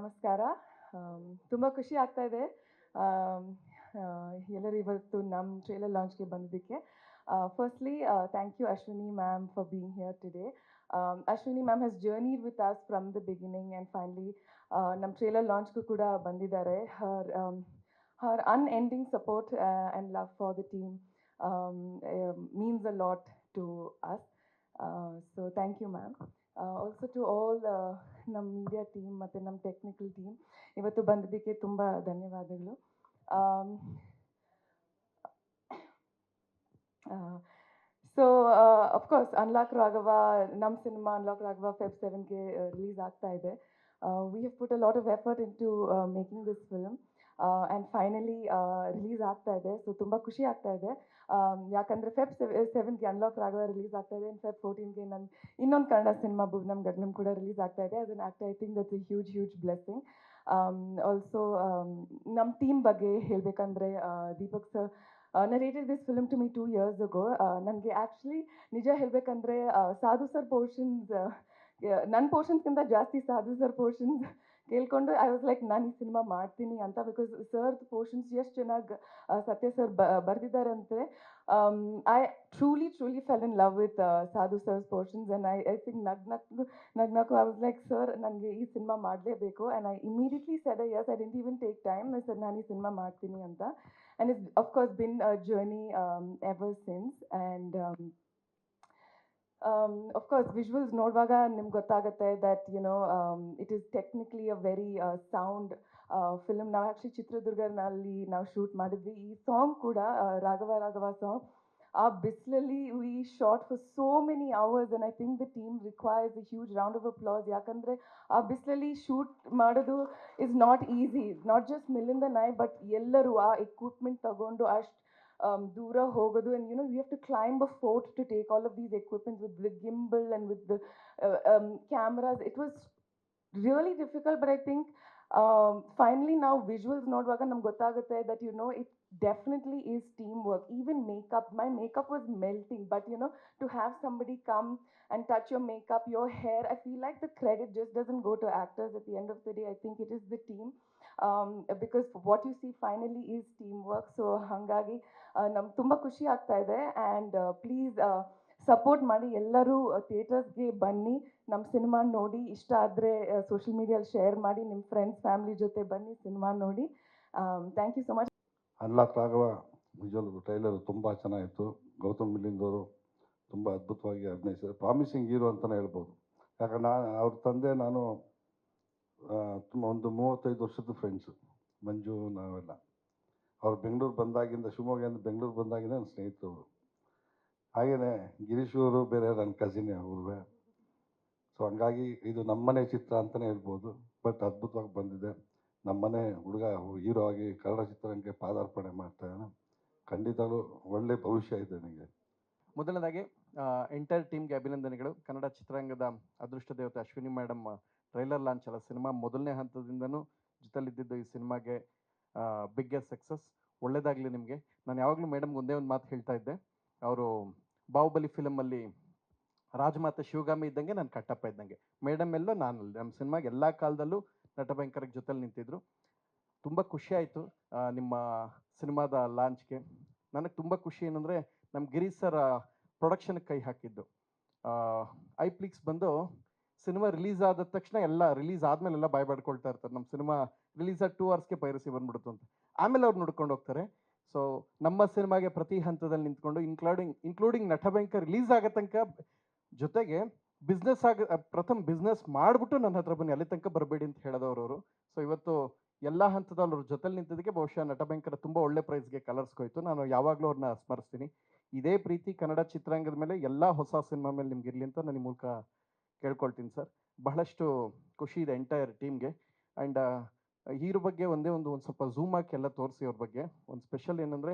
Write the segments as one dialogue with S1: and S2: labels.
S1: ನಮಸ್ಕಾರ. ತುಂಬ ಖುಷಿ ಆಗ್ತಾ ಇದೆ ಎಲ್ಲರೂ ಇವತ್ತು ನಮ್ಮ ಟ್ರೇಲರ್ ಲಾಂಚ್ಗೆ ಬಂದಿದ್ದಕ್ಕೆ. Firstly thank you Ashwini ma'am for being here today. Ashwini ma'am has journeyed with us from the beginning and finally ನಮ್ಮ ಟ್ರೇಲರ್ ಲಾಂಚ್ಗೂ ಕೂಡ ಬಂದಿದ್ದಾರೆ. Her unending support and love for the team means a lot to us. So thank you ma'am. Also to all ನಮ್ಮ media team ಮತ್ತು ನಮ್ಮ technical team ಇವತ್ತು ಬಂದಿದ್ದಕ್ಕೆ ತುಂಬ ಧನ್ಯವಾದಗಳು. ಸೊ ಅಫ್ಕೋರ್ಸ್ ಅನ್ಲಾಕ್ ರಾಘವ, ನಮ್ಮ ಸಿನಿಮಾ ಅನ್ಲಾಕ್ ರಾಘವ ಫೆಬ್ 7ಗೆ ರಿಲೀಸ್ ಆಗ್ತಾ ಇದೆ. We have put a lot of effort in to making this film and finally release ಆಗ್ತಾ ಇದೆ. ಸೊ ತುಂಬ ಖುಷಿ ಆಗ್ತಾ ಇದೆ. ಯಾಕಂದರೆ ಫೆಬ್ 7ಗೆ ಅನ್ಲಾಕ್ ರಾಘವ ರಿಲೀಸ್ ಆಗ್ತಾ ಇದೆ. ಫೆಬ್ 14ಗೆ ನನ್ನ ಇನ್ನೊಂದು ಕನ್ನಡ ಸಿನಿಮಾ ಭುವನಂ ಗಗನಂ ಕೂಡ ರಿಲೀಸ್ ಆಗ್ತಾ ಇದೆ. ಅದನ್ನು I think that's A huge blessing. Also ನಮ್ಮ ಟೀಮ್ ಬಗ್ಗೆ ಹೇಳಬೇಕಂದ್ರೆ Deepak sir narrated this film to me 2 years ago. ನನಗೆ ಆ್ಯಕ್ಚುಲಿ ನಿಜ ಹೇಳಬೇಕಂದ್ರೆ ಸಾಧು ಸರ್ ಪೋರ್ಷನ್ಸ್ ನನ್ನ ಪೋರ್ಷನ್ಸ್ಗಿಂತ ಜಾಸ್ತಿ ಸಾಧು ಸರ್ ಪೋರ್ಷನ್ಸ್ ಕೇಳ್ಕೊಂಡು ಐ ವಾಸ್ ಲೈಕ್ ನಾನು ಈ ಸಿನಿಮಾ ಮಾಡ್ತೀನಿ ಅಂತ. ಬಿಕಾಸ್ ಸರ್ ಪೋರ್ಷನ್ಸ್ ಎಷ್ಟು ಚೆನ್ನಾಗಿ ಸತ್ಯ ಸರ್ ಬರೆದಿದ್ದಾರಂತೆ. I truly fell in love with Sadhu sir's portions and I think ನಗ್ನಕ್ಕು ಐ ವಾಸ್ ಲೈಕ್ ಸರ್ ನನಗೆ ಈ ಸಿನಿಮಾ ಮಾಡಲೇಬೇಕು and I immediately said yes. I didn't even take time. Sir ನಾನು ಈ cinema ಮಾಡ್ತೀನಿ ಅಂತ. And it's of course been a journey ever since. And of course visuals ನೋಡುವಾಗ ನಿಮ್ಗೆ ಗೊತ್ತಾಗುತ್ತೆ that it is technically a very sound film. ನಾವು actually ಚಿತ್ರದುರ್ಗನಲ್ಲಿ ನಾವು shoot ಮಾಡಿದ್ವಿ. ಈ ಸಾಂಗ್ ಕೂಡ ರಾಘವ ಸಾಂಗ್ ಆ ಬಿಸಿಲಲ್ಲಿ we shot for so many hours and I think the team requires a huge round of applause. ಯಾಕಂದರೆ ಆ ಬಿಸಿಲಲ್ಲಿ ಶೂಟ್ ಮಾಡೋದು is not easy. Not just ಮಿಲ್ಲಿಂದ ನೈ ಬಟ್ ಎಲ್ಲರೂ ಆ ಎಕ್ವಿಪ್ಮೆಂಟ್ ತಗೊಂಡು ಅಷ್ಟು ದೂರ ಹೋಗೋದು. And we have to climb a fort to take all of these equipments with the gimbal and with the cameras. It was really difficult. But I think finally ನಾವು visuals ನೋಡುವಾಗ ನಮ್ಗೆ ಗೊತ್ತಾಗುತ್ತೆ that it definitely is teamwork. Even makeup, my makeup was melting, but to have somebody come and touch your makeup, your hair, I feel like the credit just doesn't go to actors. At the end of the day, I think it is the team, because what you see finally is teamwork. So hangagi nam tumba khushi aagta ide. And please support ಮಾಡಿ. ಎಲ್ಲರೂ ಥಿಯೇಟರ್ಸ್ಗೆ ಬನ್ನಿ, ನಮ್ಮ cinema ನೋಡಿ. ಇಷ್ಟ ಆದರೆ social ಮೀಡಿಯಲ್ಲಿ share ಮಾಡಿ, ನಿಮ್ಮ friends family ಜೊತೆ ಬನ್ನಿ, ಸಿನಿಮಾ ನೋಡಿ. Thank you so much.
S2: Unlock Raghava ನಿಜವಾಗ್ಲೂ ಟ್ರೈಲರ್ ತುಂಬ ಚೆನ್ನಾಗಿತ್ತು. ಗೌತಮ್ ಮಿಲ್ಲಿಂದವರು ತುಂಬ ಅದ್ಭುತವಾಗಿ ಅಭಿನಯಿಸಿದ್ದಾರೆ. ಪ್ರಾಮಿಸಿಂಗ್ ಹೀರೋ ಅಂತಲೇ ಹೇಳ್ಬೋದು. ಯಾಕಂದ್ರೆ ಅವ್ರ ತಂದೆ ನಾನು ತುಂಬ ಒಂದು 35 ವರ್ಷದ ಫ್ರೆಂಡ್ಸು, ಮಂಜು ನಾವೆಲ್ಲ. ಅವ್ರು ಬೆಂಗಳೂರು ಬಂದಾಗಿಂದ, ಶಿವಮೊಗ್ಗದಿಂದ ಬೆಂಗಳೂರು ಬಂದಾಗಿಂದ ನನ್ನ ಸ್ನೇಹಿತರು. ಹಾಗೆಯೇ ಗಿರೀಶ್ ಅವರು ಬೇರೆ ನನ್ನ ಕಸಿನೇ ಅವ್ರವೇ. ಸೊ ಹಂಗಾಗಿ ಇದು ನಮ್ಮನೆ ಚಿತ್ರ ಅಂತಲೇ ಹೇಳ್ಬೋದು. ಬಟ್ ಅದ್ಭುತವಾಗಿ ಬಂದಿದೆ. ನಮ್ಮನೆ ಹುಡುಗ ಹೀರೋ ಆಗಿ ಕನ್ನಡ ಚಿತ್ರರಂಗಕ್ಕೆ ಪಾದಾರ್ಪಣೆ ಮಾಡ್ತಾಯಿದ್ದಾನೆ. ಖಂಡಿತವೂ ಒಳ್ಳೆ ಭವಿಷ್ಯ ಇದೆ ನನಗೆ.
S3: ಮೊದಲನೇದಾಗಿ ಎಂಟೈರ್ ಟೀಮ್ಗೆ ಅಭಿನಂದನೆಗಳು. ಕನ್ನಡ ಚಿತ್ರರಂಗದ ಅದೃಷ್ಟ ದೇವತೆ ಅಶ್ವಿನಿ ಮೇಡಮ್ ಟ್ರೈಲರ್ ಲಾಂಚ್ ಅಲ್ಲ, ಸಿನಿಮಾ ಮೊದಲನೇ ಹಂತದಿಂದನೂ ಜೊತೆಲಿದ್ದಿದ್ದು ಈ ಸಿನಿಮಾಗೆ ಬಿಗ್ಗೆಸ್ಟ್ ಸಕ್ಸಸ್. ಒಳ್ಳೇದಾಗಲಿ ನಿಮಗೆ. ನಾನು ಯಾವಾಗಲೂ ಮೇಡಮ್ಗೆ ಒಂದೇ ಒಂದು ಮಾತು ಹೇಳ್ತಾ ಇದ್ದೆ. ಅವರು ಬಾಹುಬಲಿ ಫಿಲಮಲ್ಲಿ ರಾಜಮಾತೆ ಶಿವಗಾಮಿ ಇದ್ದಂಗೆ ನಾನು ಕಟ್ಟಪ್ಪ ಇದ್ದಂಗೆ. ಮೇಡಮ್ ಎಲ್ಲೋ ನಾನಲ್ಲಿ ನಮ್ಮ ಸಿನಿಮಾಗೆ ಎಲ್ಲ ಕಾಲದಲ್ಲೂ ನಟಭಯಂಕರಕ್ಕೆ ಜೊತೆಲಿ ನಿಂತಿದ್ರು. ತುಂಬ ಖುಷಿ ಆಯಿತು ನಿಮ್ಮ ಸಿನಿಮಾದ ಲಾಂಚ್ಗೆ. ನನಗೆ ತುಂಬ ಖುಷಿ ಏನಂದರೆ ನಮ್ಮ ಗಿರೀಶ್ ಸರ್ ಪ್ರೊಡಕ್ಷನ್ಗೆ ಕೈ ಹಾಕಿದ್ದು. ಐಪ್ಲಿಕ್ಸ್ ಬಂದು ಸಿನಿಮಾ ರಿಲೀಸ್ ಆದ ತಕ್ಷಣ ಎಲ್ಲ ರಿಲೀಸ್ ಆದಮೇಲೆಲ್ಲ ಬಾಯ್ ಬಾಡ್ಕೊಳ್ತಾ ಇರ್ತಾರೆ, ನಮ್ಮ ಸಿನಿಮಾ ರಿಲೀಸ್ ಆದ 2 ಅವರ್ಸ್ಗೆ ಪೈರಸಿ ಬಂದ್ಬಿಡ್ತು ಅಂತ. ಆಮೇಲೆ ಅವ್ರು ನೋಡ್ಕೊಂಡು ಹೋಗ್ತಾರೆ. ಸೊ ನಮ್ಮ ಸಿನಿಮಾಗೆ ಪ್ರತಿ ಹಂತದಲ್ಲಿ ನಿಂತ್ಕೊಂಡು ಇನ್ಕ್ಲೂಡಿಂಗ್ ನಟಭಯಂಕರ್ ರಿಲೀಸ್ ಆಗೋ ತನಕ, ಜೊತೆಗೆ ಪ್ರಥಮ ಬಿಸ್ನೆಸ್ ಮಾಡಿಬಿಟ್ಟು ನನ್ನ ಹತ್ರ ಬನ್ನಿ, ಅಲ್ಲಿ ತನಕ ಬರಬೇಡಿ ಅಂತ ಹೇಳಿದವರು ಅವರು. ಸೊ ಇವತ್ತು ಎಲ್ಲ ಹಂತದಲ್ಲಿ ಅವ್ರ ಜೊತೆಲಿ ನಿಂತಿದ್ದಕ್ಕೆ ಬಹುಶಃ ನಟಭಯಂಕರ ತುಂಬ ಒಳ್ಳೆ ಪ್ರೈಸ್ಗೆ ಕಲರ್ಸ್ಕೋಯ್ತು. ನಾನು ಯಾವಾಗಲೂ ಅವ್ರನ್ನ ಸ್ಮರಿಸ್ತೀನಿ. ಇದೇ ಪ್ರೀತಿ ಕನ್ನಡ ಚಿತ್ರರಂಗದ ಮೇಲೆ ಎಲ್ಲ ಹೊಸ ಸಿನಿಮಾ ಮೇಲೆ ನಿಮ್ಗೆ ಇರಲಿ ಅಂತ ನಾನು ಈ ಮೂಲಕ ಕೇಳ್ಕೊಳ್ತೀನಿ ಸರ್. ಬಹಳಷ್ಟು ಖುಷಿ ಇದೆ ಎಂಟೈರ್ ಟೀಮ್ಗೆ. ಆ್ಯಂಡ್ ಹೀರೋ ಬಗ್ಗೆ ಒಂದು ಸ್ವಲ್ಪ ಝೂಮ್ ಹಾಕಿ ಎಲ್ಲ ತೋರಿಸಿ. ಅವ್ರ ಬಗ್ಗೆ ಒಂದು ಸ್ಪೆಷಲ್ ಏನಂದರೆ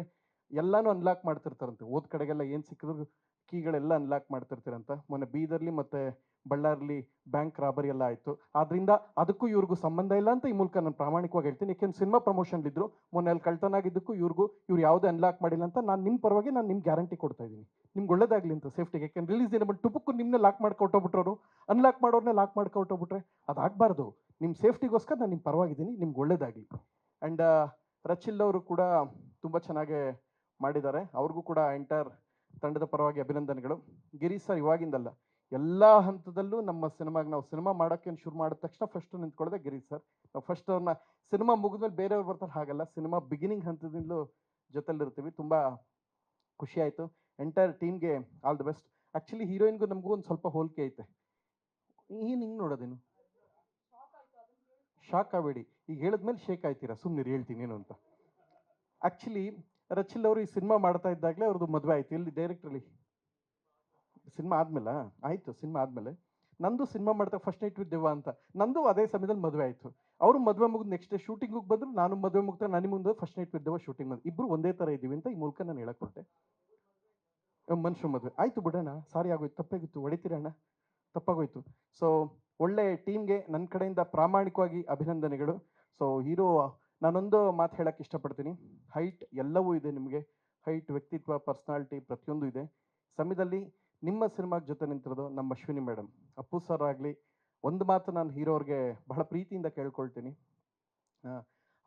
S3: ಎಲ್ಲನೂ ಅನ್ಲಾಕ್ ಮಾಡ್ತಿರ್ತಾರಂತೆ. ಓದ್ ಕಡೆಗೆಲ್ಲ ಏನು ಸಿಕ್ಕಿದ್ರು ಕೀಗಳೆಲ್ಲ ಅನ್ಲಾಕ್ ಮಾಡ್ತಿರ್ತೀರಂತ. ಮೊನ್ನೆ ಬೀದರ್ಲಿ ಮತ್ತು ಬಳ್ಳಾರಿಲಿ ಬ್ಯಾಂಕ್ ರಾಬರಿ ಎಲ್ಲ ಆಯಿತು. ಆದ್ದರಿಂದ ಅದಕ್ಕೂ ಇವ್ರಿಗೂ ಸಂಬಂಧ ಇಲ್ಲ ಅಂತ ಈ ಮೂಲಕ ನಾನು ಪ್ರಾಮಾಣಿಕವಾಗಿ ಹೇಳ್ತೀನಿ. ಯಾಕೆಂದ್ರೆ ಸಿನಿಮಾ ಪ್ರಮೋಷನ್ಲಿದ್ದರು, ಮೊನ್ನೆ ಅಲ್ಲಿ ಕಳ್ತನ ಆಗಿದ್ದಕ್ಕೂ ಇವ್ರು ಯಾವುದೇ ಅನ್ಲಾಕ್ ಮಾಡಿಲ್ಲ ಅಂತ ನಾನು ನಿಮ್ಮ ಪರವಾಗಿ ನಿಮ್ಗೆ ಗ್ಯಾರಂಟಿ ಕೊಡ್ತಾ ಇದ್ದೀನಿ. ನಿಮ್ಗೆ ಒಳ್ಳೇದಾಗಲಿ ಅಂತ, ಸೇಫ್ಟಿಗೆ. ಯಾಕೆಂದ್ರೆ ರಿಲೀಸ್ ದಿನ ಬಂದು ಟುಪುಕ್ಕು ನಿಮ್ಮನ್ನೇ ಲಾಕ್ ಮಾಡ್ಕೊಟ್ಟೋಗ್ಬಿಟ್ರು, ಅನ್ಲಾಕ್ ಮಾಡೋರ್ನೇ ಲಾಕ್ ಮಾಡ್ಕೊಟ್ಟೋಗ್ಬಿಟ್ರೆ ಅದಾಗಬಾರ್ದು. ನಿಮ್ಮ ಸೇಫ್ಟಿಗೋಸ್ಕರ ನಾನು ನಿಮ್ಮ ಪರವಾಗಿದ್ದೀನಿ, ನಿಮ್ಗೆ ಒಳ್ಳೇದಾಗಲಿ. ಆ್ಯಂಡ್ ರಚಿಲ್ ಅವರು ಕೂಡ ತುಂಬ ಚೆನ್ನಾಗಿ ಮಾಡಿದ್ದಾರೆ, ಅವ್ರಿಗೂ ಕೂಡ ಎಂಟೈರ್ ತಂಡದ ಪರವಾಗಿ ಅಭಿನಂದನೆಗಳು. ಗಿರೀಶ್ ಸರ್ ಇವಾಗಿಂದಲ್ಲ, ಎಲ್ಲ ಹಂತದಲ್ಲೂ ನಮ್ಮ ಸಿನಿಮಾಗೆ ನಾವು ಸಿನಿಮಾ ಮಾಡೋಕ್ಕೆ ಶುರು ಮಾಡಿದ ತಕ್ಷಣ ಫಸ್ಟು ನಿಂತ್ಕೊಳ್ಳೋದೆ ಗಿರೀಶ್ ಸರ್. ನಾವು ಫಸ್ಟ್ ಅವ್ರನ್ನ ಸಿನಿಮಾ ಮುಗಿದ್ಮೇಲೆ ಬೇರೆಯವ್ರು ಬರ್ತಾರೆ ಹಾಗಲ್ಲ, ಸಿನಿಮಾ ಬಿಗಿನಿಂಗ್ ಹಂತದಿಂದಲೂ ಜೊತೆಲಿರ್ತೀವಿ. ತುಂಬ ಖುಷಿ ಆಯಿತು. ಎಂಟೈರ್ ಟೀಮ್ಗೆ ಆಲ್ ದಿ ಬೆಸ್ಟ್. ಆ್ಯಕ್ಚುಲಿ ಹೀರೋಯಿನ್ಗೂ ನಮಗೂ ಒಂದು ಸ್ವಲ್ಪ ಹೋಲಿಕೆ ಐತೆ. ಹಿಂಗೆ ನೋಡೋದೇನು ಶಾಕ್ ಆಗಬೇಡಿ, ಈಗ ಹೇಳಿದ್ಮೇಲೆ ಶೇಕ್ ಆಯ್ತೀರಾ, ಸುಮ್ಮನೆ ಹೇಳ್ತೀನಿ ಏನು ಅಂತ. ಆ್ಯಕ್ಚುಲಿ ರಚಿಲ್ ಅವರು ಈ ಸಿನಿಮಾ ಮಾಡ್ತಾ ಇದ್ದಾಗಲೇ ಅವ್ರದ್ದು ಮದುವೆ ಆಯಿತು. ಇಲ್ಲಿ ಡೈರೆಕ್ಟ್ರಲ್ಲಿ ಸಿನಿಮಾ ಆದಮೇಲೆ ಆಯಿತು, ಸಿನಿಮಾ ಆದಮೇಲೆ ನಂದು ಸಿನಿಮಾ ಮಾಡ್ತಾ ಫಸ್ಟ್ ನೈಟ್ ವಿತ್ ದೆವ್ವ ಅಂತ ನಂದು ಅದೇ ಸಮಯದಲ್ಲಿ ಮದುವೆ ಆಯಿತು. ಅವರು ಮದುವೆ ಮುಗಿದು ನೆಕ್ಸ್ಟ್ ಡೇ ಶೂಟಿಂಗಿಗೆ ಬಂದರು, ನಾನು ಮದುವೆ ಮುಗ್ತಾ ನನಗೆ ಮುಂದೆ ಫಸ್ಟ್ ನೈಟ್ ವಿತ್ ದೆವ್ವ ಶೂಟಿಂಗ್ ಬಂದು ಇಬ್ಬರು ಒಂದೇ ಥರ ಇದ್ದೀವಿ ಅಂತ ಈ ಮೂಲಕ ನಾನು ಹೇಳಕ್ಕೊಟ್ಟೆ. ಮನುಷ್ಯ ಮದುವೆ ಆಯಿತು ಬಿಡೋಣ, ಸಾರಿ ಆಗೋಯ್ತು, ತಪ್ಪಾಗಿತ್ತು, ಹೊಡಿತೀರಣ್ಣ, ತಪ್ಪಾಗೋಯ್ತು. ಸೊ ಒಳ್ಳೆ ಟೀಮ್ಗೆ ನನ್ನ ಕಡೆಯಿಂದ ಪ್ರಾಮಾಣಿಕವಾಗಿ ಅಭಿನಂದನೆಗಳು. ಸೊ ಹೀರೋ, ನಾನೊಂದು ಮಾತು ಹೇಳಕ್ಕೆ ಇಷ್ಟಪಡ್ತೀನಿ. ಹೈಟ್ ಎಲ್ಲವೂ ಇದೆ ನಿಮಗೆ, ಹೈಟ್, ವ್ಯಕ್ತಿತ್ವ, ಪರ್ಸ್ನಾಲಿಟಿ ಪ್ರತಿಯೊಂದು ಇದೆ. ಸಮಯದಲ್ಲಿ ನಿಮ್ಮ ಸಿನಿಮಾಗೆ ಜೊತೆ ನಿಂತಿರೋದು ನಮ್ಮ ಅಶ್ವಿನಿ ಮೇಡಮ್. ಅಪ್ಪು ಸರ್ ಆಗಲಿ, ಒಂದು ಮಾತು ನಾನು ಹೀರೋರಿಗೆ ಬಹಳ ಪ್ರೀತಿಯಿಂದ ಕೇಳ್ಕೊಳ್ತೀನಿ.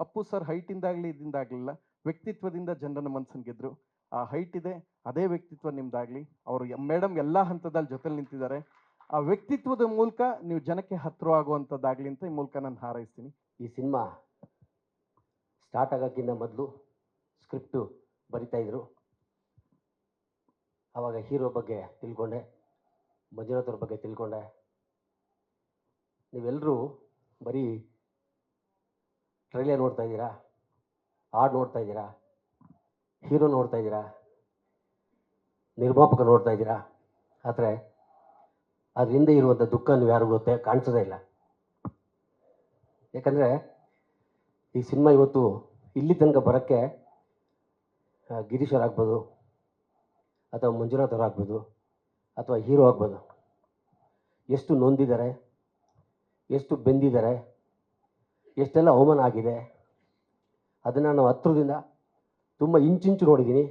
S3: ಅಪ್ಪು ಸರ್ ಹೈಟಿಂದಾಗಲಿ ಇದಿಂದಾಗಲಿಲ್ಲ, ವ್ಯಕ್ತಿತ್ವದಿಂದ ಜನರನ್ನ ಮನಸ್ಸನ್ನು ಗೆದ್ರು. ಆ ಹೈಟ್ ಇದೆ, ಅದೇ ವ್ಯಕ್ತಿತ್ವ ನಿಮ್ದಾಗಲಿ. ಅವರು ಮೇಡಮ್ ಎಲ್ಲ ಹಂತದಲ್ಲಿ ಜೊತೆಲಿ ನಿಂತಿದ್ದಾರೆ. ಆ ವ್ಯಕ್ತಿತ್ವದ ಮೂಲಕ ನೀವು ಜನಕ್ಕೆ ಹತ್ತಿರವಾಗುವಂಥದ್ದಾಗಲಿ ಅಂತ ಈ ಮೂಲಕ ನಾನು ಹಾರೈಸ್ತೀನಿ.
S4: ಈ ಸಿನಿಮಾ ಸ್ಟಾರ್ಟ್ ಆಗೋಕ್ಕಿಂತ ಮೊದಲು ಸ್ಕ್ರಿಪ್ಟು ಬರಿತಾಯಿದ್ರು. ಆವಾಗ ಹೀರೋ ಬಗ್ಗೆ ತಿಳ್ಕೊಂಡೆ, ಮಂಜುನಾಥ್ ಅವ್ರ ಬಗ್ಗೆ ತಿಳ್ಕೊಂಡೆ. ನೀವೆಲ್ಲರೂ ಬರೀ ಟ್ರೈಲರ್ ನೋಡ್ತಾ ಇದ್ದೀರಾ, ಹಾಡು ನೋಡ್ತಾ ಇದ್ದೀರಾ, ಹೀರೋ ನೋಡ್ತಾ ಇದ್ದೀರಾ, ನಿರ್ಮಾಪಕ ನೋಡ್ತಾ ಇದ್ದೀರಾ. ಆದರೆ ಅದರಿಂದ ಇರುವಂಥ ದುಃಖ ನೀವು ಯಾರಿಗೂ ಕಾಣಿಸೋದೇ ಇಲ್ಲ. ಯಾಕಂದರೆ ಈ ಸಿನಿಮಾ ಇವತ್ತು ಇಲ್ಲಿ ತನಕ ಬರೋಕ್ಕೆ ಗಿರೀಶ್ ಅವ್ರು ಆಗ್ಬೋದು, ಅಥವಾ ಮಂಜುನಾಥ್ ಅವ್ರು ಆಗ್ಬೋದು, ಅಥವಾ ಹೀರೋ ಆಗ್ಬೋದು, ಎಷ್ಟು ನೊಂದಿದ್ದಾರೆ, ಎಷ್ಟು ಬೆಂದಿದ್ದಾರೆ, ಎಷ್ಟೆಲ್ಲ ಅವಮಾನ ಆಗಿದೆ, ಅದನ್ನು ನಾವು ಹತ್ರದಿಂದ ತುಂಬ ಇಂಚಿಂಚು ನೋಡಿದ್ದೀನಿ.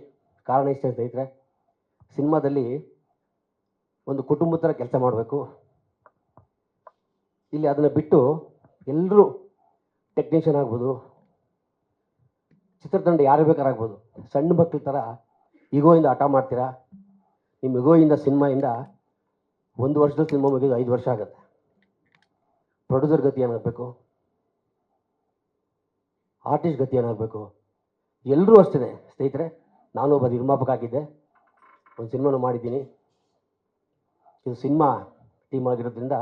S4: ಕಾರಣ ಇಷ್ಟ ಸ್ನೇಹಿತರೆ, ಸಿನಿಮಾದಲ್ಲಿ ಒಂದು ಕುಟುಂಬದ ಥರ ಕೆಲಸ ಮಾಡಬೇಕು. ಇಲ್ಲಿ ಅದನ್ನು ಬಿಟ್ಟು ಎಲ್ಲರೂ ಟೆಕ್ನಿಷಿಯನ್ ಆಗ್ಬೋದು, ಚಿತ್ರತಂಡ ಯಾರು ಬೇಕಾರಾಗ್ಬೋದು, ಸಣ್ಣ ಮಕ್ಕಳ ಥರ ಈಗೋಯಿಂದ ಆಟ ಮಾಡ್ತೀರಾ. ನಿಮ್ಮ ಈಗೋಯಿಂದ ಸಿನಿಮಾಯಿಂದ 1 ವರ್ಷದಲ್ಲಿ ಸಿನಿಮಾ ಮುಗಿದು 5 ವರ್ಷ ಆಗುತ್ತೆ. ಪ್ರೊಡ್ಯೂಸರ್ ಗತಿ ಏನಾಗಬೇಕು, ಆರ್ಟಿಸ್ಟ್ ಗತಿ ಏನಾಗಬೇಕು, ಎಲ್ಲರೂ ಅಷ್ಟೇ ಸ್ನೇಹಿತರೆ. ನಾನು ಒಬ್ಬ ನಿರ್ಮಾಪಕ ಆಗಿದ್ದೆ, ಒಂದು ಸಿನಿಮಾನು ಮಾಡಿದ್ದೀನಿ. ಇದು ಸಿನಿಮಾ ಟೀಮ್ ಆಗಿರೋದ್ರಿಂದ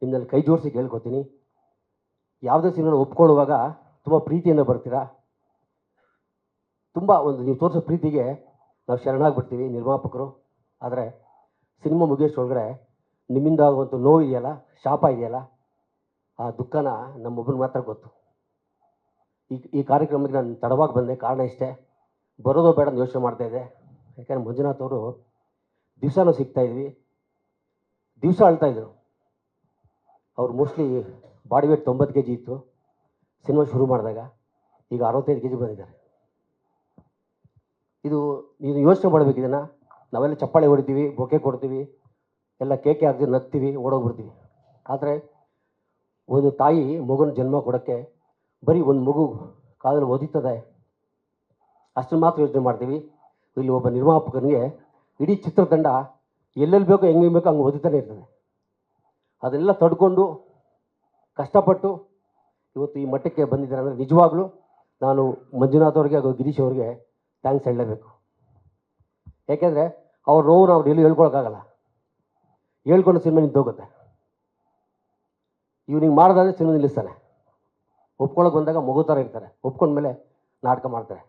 S4: ನಿಮ್ಮಲ್ಲಿ ಕೈ ಜೋಡಿಸಿ ಕೇಳ್ಕೊತೀನಿ, ಯಾವುದೇ ಸಿನಿಮಾನ ಒಪ್ಕೊಳ್ಳುವಾಗ ತುಂಬ ಪ್ರೀತಿಯಿಂದ ಬರ್ತೀರಾ. ತುಂಬ ಒಂದು ನೀವು ತೋರಿಸೋ ಪ್ರೀತಿಗೆ ನಾವು ಶರಣಾಗ್ಬಿಡ್ತೀವಿ ನಿರ್ಮಾಪಕರು. ಆದರೆ ಸಿನಿಮಾ ಮುಗಿಯೋಷ್ಟೊಳಗಡೆ ನಿಮ್ಮಿಂದ ಆಗುವಂಥ ನೋವು ಇದೆಯಲ್ಲ, ಶಾಪ ಇದೆಯಲ್ಲ, ಆ ದುಃಖನ ನಮ್ಮೊಬ್ಬನಿಗೆ ಮಾತ್ರ ಗೊತ್ತು. ಈ ಕಾರ್ಯಕ್ರಮಕ್ಕೆ ನಾನು ತಡವಾಗಿ ಬಂದೆ, ಕಾರಣ ಇಷ್ಟೇ, ಬರೋದೋ ಬೇಡ ಅಂತ ಯೋಚನೆ ಮಾಡ್ತಾಯಿದ್ದೆ. ಯಾಕಂದರೆ ಮಂಜುನಾಥ್ ಅವರು ದಿವಸನೂ ಸಿಗ್ತಾಯಿದ್ವಿ, ದಿವಸ ಅಳ್ತಾಯಿದ್ರು. ಅವ್ರು ಮೋಸ್ಟ್ಲಿ ಬಾಡಿ ವೇಟ್ 90 kg ಇತ್ತು ಸಿನಿಮಾ ಶುರು ಮಾಡಿದಾಗ, ಈಗ 65 kg ಬಂದಿದ್ದಾರೆ. ಇದು ನೀನು ಯೋಚನೆ ಮಾಡಬೇಕು. ಇದನ್ನು ನಾವೆಲ್ಲ ಚಪ್ಪಾಳೆ ಹೊಡಿತೀವಿ, ಬೊಕ್ಕೆ ಕೊಡ್ತೀವಿ, ಎಲ್ಲ ಕೇಕೆ ಹಾಕ್ತೀವಿ, ನಗ್ತೀವಿ, ಓಡೋಗ್ಬಿಡ್ತೀವಿ. ಆದರೆ ಒಂದು ತಾಯಿ ಮಗುನ ಜನ್ಮ ಕೊಡೋಕ್ಕೆ ಬರೀ ಒಂದು ಮಗು ಕಾಲದಲ್ಲಿ ಒದಿತದೆ ಅಷ್ಟನ್ನು ಮಾತ್ರ ಯೋಚನೆ ಮಾಡ್ತೀವಿ. ಇಲ್ಲಿ ಒಬ್ಬ ನಿರ್ಮಾಪಕನಿಗೆ ಇಡೀ ಚಿತ್ರತಂಡ ಎಲ್ಲೆಲ್ಲಿ ಬೇಕೋ ಹೆಂಗೆ ಬೇಕೋ ಹಂಗೆ ಓದಿತಾನೆ ಇರ್ತದೆ. ಅದೆಲ್ಲ ತಡ್ಕೊಂಡು ಕಷ್ಟಪಟ್ಟು ಇವತ್ತು ಈ ಮಟ್ಟಕ್ಕೆ ಬಂದಿದ್ದಾರೆ ಅಂದರೆ ನಿಜವಾಗ್ಲೂ ನಾನು ಮಂಜುನಾಥ್ ಅವ್ರಿಗೆ ಹಾಗೂ ಗಿರೀಶ್ ಅವ್ರಿಗೆ ಥ್ಯಾಂಕ್ಸ್ ಹೇಳಲೇಬೇಕು. ಯಾಕೆಂದರೆ ಅವ್ರ ನೋವು ನಾವು ಎಲ್ಲಿ ಹೇಳ್ಕೊಳಕ್ಕಾಗಲ್ಲ, ಹೇಳ್ಕೊಂಡು ಸಿನಿಮಾ ನಿಂತೋಗುತ್ತೆ. ಇವ್ನಿಗೆ ಮಾಡೋದಾದರೆ ಸಿನಿಮಾ ನಿಲ್ಲಿಸ್ತಾನೆ, ಒಪ್ಕೊಳಕ್ಕೆ ಬಂದಾಗ ಮಗು ಥರ ಇರ್ತಾರೆ, ಒಪ್ಕೊಂಡ್ಮೇಲೆ ನಾಟಕ ಮಾಡ್ತಾರೆ.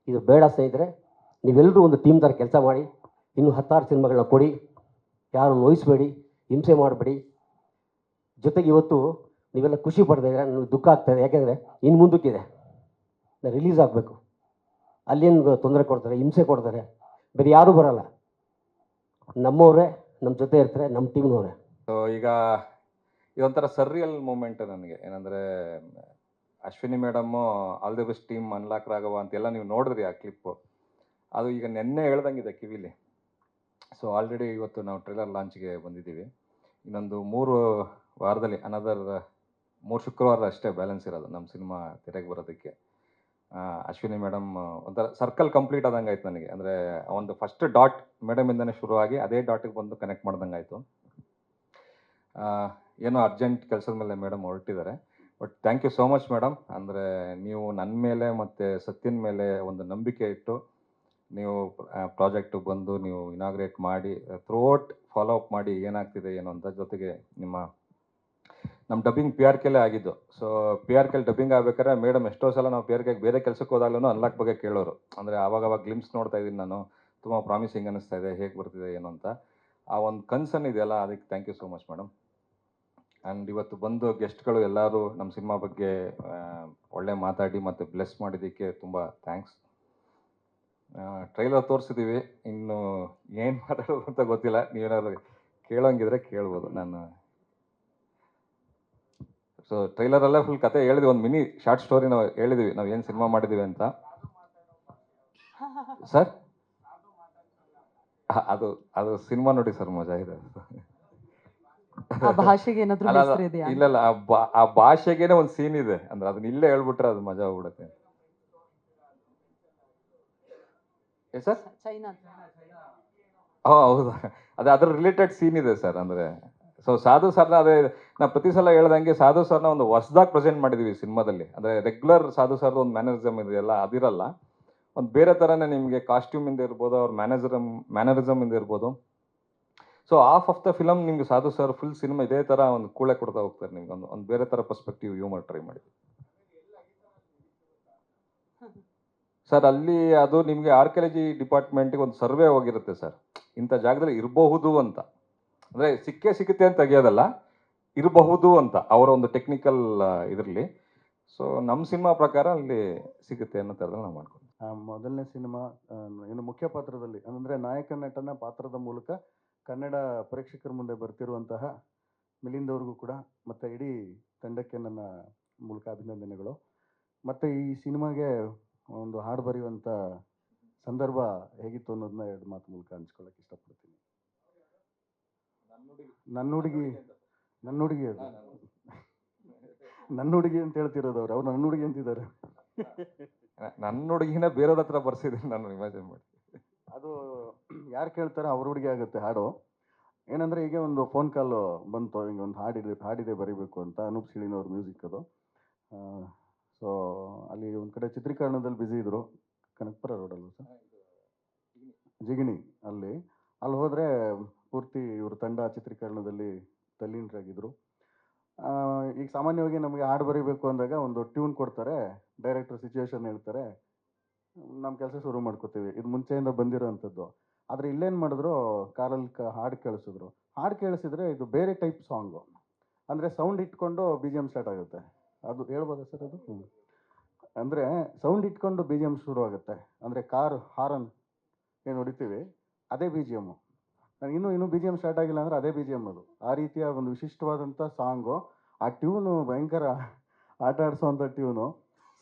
S4: ಇದು ಬೇಡ ಸ್ನೇಹಿತರೆ. ನೀವೆಲ್ಲರೂ ಒಂದು ಟೀಮ್ ಥರ ಕೆಲಸ ಮಾಡಿ, ಇನ್ನೂ 10 ಸಿನಿಮಾಗಳನ್ನ ಕೊಡಿ, ಯಾರು ನೋಯಿಸಬೇಡಿ, ಹಿಂಸೆ ಮಾಡಬೇಡಿ. ಜೊತೆಗೆ ಇವತ್ತು ನೀವೆಲ್ಲ ಖುಷಿ ಪಡ್ತಾ ಇದ್ದೀರಾ, ನನಗೆ ದುಃಖ ಆಗ್ತಾಯಿದೆ. ಯಾಕೆಂದರೆ ಇನ್ನು ಮುಂದಕ್ಕಿದೆ, ರಿಲೀಸ್ ಆಗಬೇಕು, ಅಲ್ಲೇನು ತೊಂದರೆ ಕೊಡ್ತಾರೆ, ಹಿಂಸೆ ಕೊಡ್ತಾರೆ, ಬೇರೆ ಯಾರೂ ಬರೋಲ್ಲ, ನಮ್ಮವರೇ ನಮ್ಮ ಜೊತೆ ಇರ್ತಾರೆ, ನಮ್ಮ ಟೀಮ್ನವರೇ.
S5: ಸೊ ಈಗ ಇದೊಂಥರ ಸರ್ರಿಯಲ್ ಮೂಮೆಂಟ್ ನನಗೆ. ಏನಂದರೆ Ashwini madam all the best team unlock Raghava ಅಂತೆಲ್ಲ ನೀವು ನೋಡಿದ್ರಿ ಆ ಕ್ಲಿಪ್ಪು, ಅದು ಈಗ ನೆನ್ನೆ ಹೇಳ್ದಂಗಿದೆ ಕಿವಿಲಿ. ಸೊ ಆಲ್ರೆಡಿ ಇವತ್ತು ನಾವು ಟ್ರೇಲರ್ ಲಾಂಚ್ಗೆ ಬಂದಿದ್ದೀವಿ. ಇನ್ನೊಂದು 3 ವಾರದಲ್ಲಿ ಅನದರ್ 3 ಶುಕ್ರವಾರ ಅಷ್ಟೇ ಬ್ಯಾಲೆನ್ಸ್ ಇರೋದು ನಮ್ಮ ಸಿನಿಮಾ ತೆರೆಗೆ ಬರೋದಕ್ಕೆ. ಅಶ್ವಿನಿ ಮೇಡಮ್ ಒಂಥರ ಸರ್ಕಲ್ ಕಂಪ್ಲೀಟ್ ಆದಂಗೆ ಆಯ್ತು ನನಗೆ. ಅಂದರೆ ಒಂದು ಫಸ್ಟ್ ಡಾಟ್ ಮೇಡಮಿಂದನೇ ಶುರುವಾಗಿ ಅದೇ ಡಾಟಿಗೆ ಬಂದು ಕನೆಕ್ಟ್ ಮಾಡ್ದಂಗೆ ಆಯಿತು. ಏನೋ ಅರ್ಜೆಂಟ್ ಕೆಲಸದ ಮೇಲೆ ಮೇಡಮ್ ಹೊರಟಿದ್ದಾರೆ. But thank you so much madam. ಅಂದರೆ ನೀವು ನನ್ನ ಮೇಲೆ ಮತ್ತು ಸತ್ಯನ ಮೇಲೆ ಒಂದು ನಂಬಿಕೆ ಇಟ್ಟು ನೀವು ಪ್ರಾಜೆಕ್ಟಿಗೆ ಬಂದು ನೀವು ಇನಾಗ್ರೇಟ್ ಮಾಡಿ ಥ್ರೂಔಟ್ ಫಾಲೋ ಅಪ್ ಮಾಡಿ ಏನಾಗ್ತಿದೆ ಏನು ಅಂತ. ಜೊತೆಗೆ ನಮ್ಮ ಡಬ್ಬಿಂಗ್ PRKಲೇ ಆಗಿದ್ದು. ಸೊ PRKಲ್ಲಿ ಡಬ್ಬಿಂಗ್ ಆಗ್ಬೇಕಾದ್ರೆ ಮೇಡಮ್ ಎಷ್ಟೋ ಸಲ ನಾವು PRKಗೆ ಬೇರೆ ಕೆಲಸಕ್ಕೆ ಹೋದಾಗಲೂ ಅನ್ಲಾಕ್ ಬಗ್ಗೆ ಕೇಳೋರು. ಅಂದರೆ ಆವಾಗ ಗ್ಲಿಮ್ಸ್ ನೋಡ್ತಾ ಇದ್ದೀನಿ ನಾನು, ತುಂಬ ಪ್ರಾಮಿಸಿಂಗ್ ಅನ್ನಿಸ್ತಾ ಇದೆ, ಹೇಗೆ ಬರ್ತಿದೆ ಏನು ಅಂತ. ಆ ಒಂದು ಕನ್ಸರ್ನ್ ಇದೆಯಲ್ಲ, ಅದಕ್ಕೆ thank you so much madam. And ಇವತ್ತು ಬಂದು ಗೆಸ್ಟ್ಗಳು ಎಲ್ಲರೂ ನಮ್ಮ ಸಿನಿಮಾ ಬಗ್ಗೆ ಒಳ್ಳೆ ಮಾತಾಡಿ ಮತ್ತು ಬ್ಲೆಸ್ ಮಾಡಿದ್ದಕ್ಕೆ ತುಂಬ ಥ್ಯಾಂಕ್ಸ್. ಟ್ರೈಲರ್ ತೋರಿಸಿದ್ದೀವಿ, ಇನ್ನು ಏನು ಮಾತಾಡೋದು ಅಂತ ಗೊತ್ತಿಲ್ಲ. ನೀವೇನಾದ್ರು ಕೇಳೋಂಗಿದ್ರೆ ಕೇಳ್ಬೋದು. ನಾನು ಸೊ ಟ್ರೈಲರಲ್ಲೇ ಫುಲ್ ಕತೆ ಹೇಳಿದ್ವಿ, ಒಂದು ಮಿನಿ ಶಾರ್ಟ್ ಸ್ಟೋರಿ ನಾವು ಹೇಳಿದ್ವಿ, ನಾವು ಏನು ಸಿನಿಮಾ ಮಾಡಿದ್ದೀವಿ ಅಂತ. ಸರ್ ಅದು ಸಿನಿಮಾ ನೋಡಿ ಸರ್, ಮಜಾ ಇದೆ.
S6: ಭಾಷೆಗೆ ಏನಾದರೂ ಹೆಸರು ಇದೆಯಾ?
S5: ಇಲ್ಲ, ಆ ಭಾಷೆಗೇನೆ ಒಂದು ಸೀನ್ ಇದೆ. ಅಂದ್ರೆ ಅದನ್ನ ಇಲ್ಲೇ ಹೇಳ್ಬಿಟ್ರೆ ಅದು ಮಜಾ ಆಗ್ಬಿಡುತ್ತೆ. Sir
S6: China.
S5: ಹೌದಾ, ಅದ್ರ ರಿಲೇಟೆಡ್ ಸೀನ್ ಇದೆ ಸರ್. ಅಂದರೆ ಸೊ ಸಾಧು ಸರ್ನ ಅದೇ ನಾ ಪ್ರತಿ ಸಲ ಹೇಳ್ದಂಗೆ ಸಾಧು ಸರ್ನ ಒಂದು ಹೊಸದಾಗಿ ಪ್ರೆಸೆಂಟ್ ಮಾಡಿದ್ವಿ ಸಿನಿಮಾದಲ್ಲಿ. ಅಂದರೆ ರೆಗ್ಯುಲರ್ ಸಾಧು ಸರ್ದು ಒಂದು ಮ್ಯಾನರಿಸಮ್ ಇದೆಯಲ್ಲ, ಅದಿರಲ್ಲ. ಒಂದು ಬೇರೆ ಥರನೇ ನಿಮಗೆ ಕಾಸ್ಟ್ಯೂಮಿಂದ ಇರ್ಬೋದು, ಅವ್ರ ಮ್ಯಾನರಿಸಮ್ ಇಂದ ಇರ್ಬೋದು. So half of the film ನಿಮ್ಗೆ ಸಾಧು ಸರ್ ಫುಲ್ ಸಿನಿಮಾ ಇದೇ ಥರ ಒಂದು ಕೂಳೆ ಕೊಡ್ತಾ ಹೋಗ್ತಾರೆ ನಿಮ್ಗೆ. ಒಂದು ಬೇರೆ ಥರ ಪರ್ಸ್ಪೆಕ್ಟಿವ್ ಹ್ಯೂಮರ್ ಟ್ರೈ ಮಾಡಿದ್ವಿ ಸರ್. ಅಲ್ಲಿ ಅದು ನಿಮಗೆ ಆರ್ಕಿಯಾಲಜಿ ಡಿಪಾರ್ಟ್ಮೆಂಟಿಗೆ ಒಂದು ಸರ್ವೆ ಹೋಗಿರುತ್ತೆ ಸರ್, ಇಂಥ ಜಾಗದಲ್ಲಿ ಇರಬಹುದು ಅಂತ. ಅಂದರೆ ಸಿಗುತ್ತೆ ಅಂತ ತೆಗಿಯೋದಲ್ಲ, ಇರಬಹುದು ಅಂತ ಅವರ ಒಂದು ಟೆಕ್ನಿಕಲ್ ಇದರಲ್ಲಿ. ಸೊ ನಮ್ಮ ಸಿನಿಮಾ ಪ್ರಕಾರ ಅಲ್ಲಿ ಸಿಗುತ್ತೆ ಅನ್ನೋ ಥರದಲ್ಲಿ ನಾವು ಮಾಡ್ಕೊಂಡು
S7: ಮೊದಲನೇ ಸಿನಿಮಾ ಇನ್ನು ಮುಖ್ಯ ಪಾತ್ರದಲ್ಲಿ ಅಂದರೆ ನಾಯಕ ನಟನ ಪಾತ್ರದ ಮೂಲಕ ಕನ್ನಡ ಪ್ರೇಕ್ಷಕರ ಮುಂದೆ ಬರ್ತಿರುವಂತಹ ಮಿಲಿಂದ್ ಅವ್ರಿಗೂ ಕೂಡ ಮತ್ತು ಇಡೀ ತಂಡಕ್ಕೆ ನನ್ನ ಮೂಲಕ ಅಭಿನಂದನೆಗಳು. ಮತ್ತು ಈ ಸಿನಿಮಾಗೆ ಒಂದು ಹಾಡು ಬರೆಯುವಂಥ ಸಂದರ್ಭ ಹೇಗಿತ್ತು ಅನ್ನೋದನ್ನ 2 ಮಾತು ಮೂಲಕ ಹಂಚ್ಕೊಳ್ಳೋಕೆ ಇಷ್ಟಪಡ್ತೀನಿ. ನನ್ನ ಹುಡುಗಿ ಅದು ನನ್ನ ಹುಡುಗಿ ಅಂತ ಹೇಳ್ತಿರೋದು ಅವ್ರು ನನ್ನ ಹುಡುಗಿ ಅಂತಿದ್ದಾರೆ.
S5: ನನ್ನ ಹುಡುಗಿನ ಬೇರೆಯವ್ರ ಹತ್ರ ಬರ್ಸಿದ್ದೀನಿ ನಾನು, ಇಮ್ಯಾಜಿನ್ ಮಾಡಿ.
S7: ಅದು ಯಾರು ಕೇಳ್ತಾರೆ ಅವ್ರ ಹುಡುಗಿ ಆಗುತ್ತೆ ಹಾಡು. ಏನಂದರೆ ಈಗ ಒಂದು ಫೋನ್ ಕಾಲು ಬಂತು, ಹಿಂಗೆ ಒಂದು ಹಾಡಿದೆ ಬರೀಬೇಕು ಅಂತ. ಅನೂಪ್ ಸಿಳಿನವ್ರ ಮ್ಯೂಸಿಕ್ ಅದು. ಸೊ ಅಲ್ಲಿ ಒಂದು ಕಡೆ ಚಿತ್ರೀಕರಣದಲ್ಲಿ ಬ್ಯುಸಿ ಇದ್ದರು, ಕನಕಪುರ ರೋಡಲ್ಲ ಸರ್, ಜಿಗಣಿ ಅಲ್ಲಿ ಹೋದರೆ ಪೂರ್ತಿ ಇವ್ರ ತಂಡ ಚಿತ್ರೀಕರಣದಲ್ಲಿ ತಲ್ಲೀನರಾಗಿದ್ದರು. ಈಗ ಸಾಮಾನ್ಯವಾಗಿ ನಮಗೆ ಹಾಡು ಬರೀಬೇಕು ಅಂದಾಗ ಒಂದು ಟ್ಯೂನ್ ಕೊಡ್ತಾರೆ, ಡೈರೆಕ್ಟರ್ ಸಿಚುವೇಶನ್ ಹೇಳ್ತಾರೆ, ನಮ್ಮ ಕೆಲಸ ಶುರು ಮಾಡ್ಕೋತೀವಿ. ಇದು ಮುಂಚೆಯಿಂದ ಬಂದಿರೋವಂಥದ್ದು. ಆದರೆ ಇಲ್ಲೇನು ಮಾಡಿದ್ರು, ಕಾರಲ್ಲಿ ಹಾಡು ಕೇಳಿಸಿದ್ರೆ ಇದು ಬೇರೆ ಟೈಪ್ ಸಾಂಗು. ಅಂದರೆ ಸೌಂಡ್ ಇಟ್ಕೊಂಡು BGM ಸ್ಟಾರ್ಟ್ ಆಗುತ್ತೆ. ಅದು ಹೇಳ್ಬೋದಾ ಸರ್? ಅದು ಅಂದರೆ ಸೌಂಡ್ ಇಟ್ಕೊಂಡು BGM ಶುರು ಆಗುತ್ತೆ. ಅಂದರೆ ಕಾರ್ ಹಾರನ್ ಏನು ಹೊಡಿತೀವಿ ಅದೇ BGM. ನಾನು ಇನ್ನೂ BGM ಸ್ಟಾರ್ಟ್ ಆಗಿಲ್ಲ ಅಂದರೆ ಅದೇ BGM ಅದು. ಆ ರೀತಿಯ ಒಂದು ವಿಶಿಷ್ಟವಾದಂಥ ಸಾಂಗು. ಆ ಟ್ಯೂನು ಭಯಂಕರ ಆಟ ಆಡಿಸೋವಂಥ ಟ್ಯೂನು.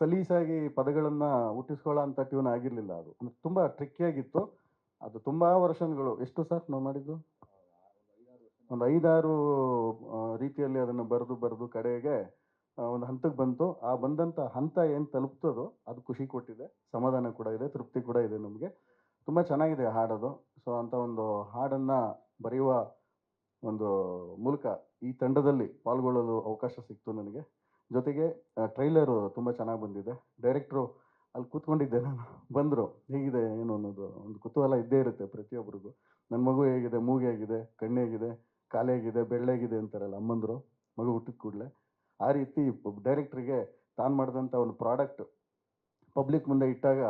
S7: ಸಲೀಸಾಗಿ ಪದಗಳನ್ನು ಹುಟ್ಟಿಸ್ಕೊಳ್ಳೋ ಅಂಥ ಟ್ಯೂನ್ ಆಗಿರಲಿಲ್ಲ. ಅದು ತುಂಬ ಟ್ರಿಕ್ಕಿಯಾಗಿತ್ತು. ಅದು ತುಂಬ ವರ್ಷನ್ಗಳು, ಎಷ್ಟು ಸರ್ ನಾವು ಮಾಡಿದ್ದು? ಒಂದು 5-6 ರೀತಿಯಲ್ಲಿ ಅದನ್ನು ಬರೆದು ಕಡೆಗೆ ಒಂದು ಹಂತಕ್ಕೆ ಬಂತು. ಆ ಬಂದಂಥ ಹಂತ ಏನು ತಲುಪ್ತದೋ ಅದು ಖುಷಿ ಕೊಟ್ಟಿದೆ, ಸಮಾಧಾನ ಕೂಡ ಇದೆ, ತೃಪ್ತಿ ಕೂಡ ಇದೆ ನಮಗೆ. ತುಂಬ ಚೆನ್ನಾಗಿದೆ ಹಾಡೋದು. ಸೊ ಅಂಥ ಒಂದು ಹಾಡನ್ನು ಬರೆಯುವ ಒಂದು ಮೂಲಕ ಈ ತಂಡದಲ್ಲಿ ಪಾಲ್ಗೊಳ್ಳಲು ಅವಕಾಶ ಸಿಕ್ತು ನನಗೆ. ಜೊತೆಗೆ ಟ್ರೈಲರು ತುಂಬ ಚೆನ್ನಾಗಿ ಬಂದಿದೆ. ಡೈರೆಕ್ಟ್ರು ಅಲ್ಲಿ ಕೂತ್ಕೊಂಡಿದ್ದೆ ನಾನು, ಬಂದರು, ಹೇಗಿದೆ ಏನು ಅನ್ನೋದು ಒಂದು ಕುತೂಹಲ ಇದ್ದೇ ಇರುತ್ತೆ ಪ್ರತಿಯೊಬ್ಬರಿಗೂ. ನನ್ನ ಮಗು ಹೇಗಿದೆ, ಮೂಗು ಹೇಗಿದೆ, ಕಣ್ಣು ಹೇಗಿದೆ, ಕಾಲು ಹೇಗಿದೆ, ಬೆಳ್ಳೇಗಿದೆ ಅಂತಾರಲ್ಲ ಅಮ್ಮಂದರು ಮಗು ಹುಟ್ಟಿದ ಕೂಡಲೇ. ಆ ರೀತಿ ಡೈರೆಕ್ಟ್ರಿಗೆ ತಾನು ಮಾಡಿದಂಥ ಒಂದು ಪ್ರಾಡಕ್ಟ್ ಪಬ್ಲಿಕ್ ಮುಂದೆ ಇಟ್ಟಾಗ